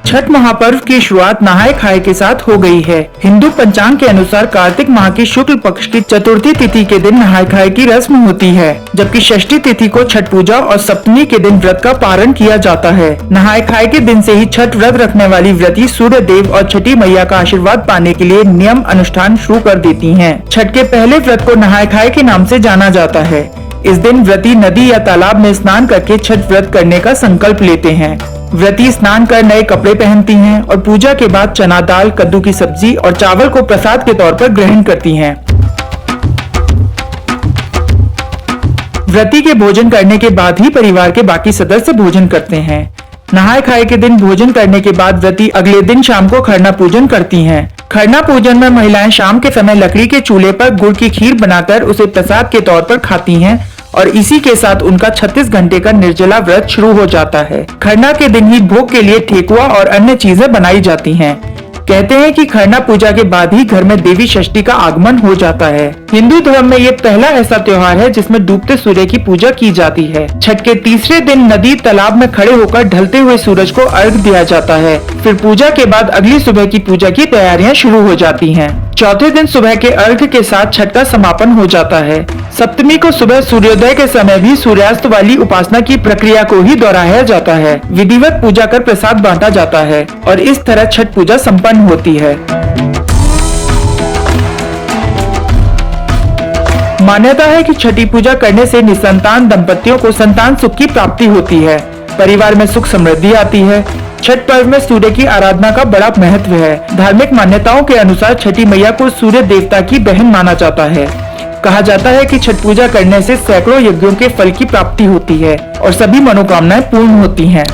छठ महापर्व की शुरुआत नहाय खाए के साथ हो गई है। हिंदू पंचांग के अनुसार कार्तिक माह की शुक्ल पक्ष की चतुर्थी तिथि के दिन नहाय खाए की रस्म होती है, जबकि षष्ठी तिथि को छठ पूजा और सप्तमी के दिन व्रत का पारण किया जाता है। नहाय खाए के दिन से ही छठ व्रत रखने वाली व्रती सूर्य देव और छठी मैया का आशीर्वाद पाने के लिए नियम अनुष्ठान शुरू कर देती हैं। छठ के पहले व्रत को नहाय खाए के नाम से जाना जाता है। इस दिन व्रती नदी या तालाब में स्नान करके छठ व्रत करने का संकल्प लेते हैं। व्रती स्नान कर नए कपड़े पहनती हैं और पूजा के बाद चना दाल, कद्दू की सब्जी और चावल को प्रसाद के तौर पर ग्रहण करती हैं। व्रती के भोजन करने के बाद ही परिवार के बाकी सदस्य भोजन करते हैं। नहाय खाए के दिन भोजन करने के बाद व्रती अगले दिन शाम को खरना पूजन करती हैं। खरना पूजन में महिलाएं शाम के समय लकड़ी के चूल्हे पर गुड़ की खीर बनाकर उसे प्रसाद के तौर पर खाती हैं और इसी के साथ उनका 36 घंटे का निर्जला व्रत शुरू हो जाता है। खरना के दिन ही भोग के लिए ठेकुआ और अन्य चीजें बनाई जाती हैं। कहते हैं कि खरना पूजा के बाद ही घर में देवी षष्ठी का आगमन हो जाता है। हिंदू धर्म में ये पहला ऐसा त्योहार है जिसमें डूबते सूर्य की पूजा की जाती है। छठ के तीसरे दिन नदी तालाब में खड़े होकर ढलते हुए सूरज को अर्घ दिया जाता है। फिर पूजा के बाद अगली सुबह की पूजा की तैयारियां शुरू हो जाती हैं। चौथे दिन सुबह के अर्घ के साथ छठ का समापन हो जाता है। सप्तमी को सुबह सूर्योदय के समय भी सूर्यास्त वाली उपासना की प्रक्रिया को ही दोहराया जाता है। विधिवत पूजा कर प्रसाद बांटा जाता है और इस तरह छठ पूजा संपन्न होती है। मान्यता है कि छठी पूजा करने से निसंतान दंपतियों को संतान सुख की प्राप्ति होती है, परिवार में सुख समृद्धि आती है। छठ पर्व में सूर्य की आराधना का बड़ा महत्व है। धार्मिक मान्यताओं के अनुसार छठी मैया को सूर्य देवता की बहन माना जाता है। कहा जाता है कि छठ पूजा करने से सैकड़ों यज्ञों के फल की प्राप्ति होती है और सभी मनोकामनाएं पूर्ण होती हैं।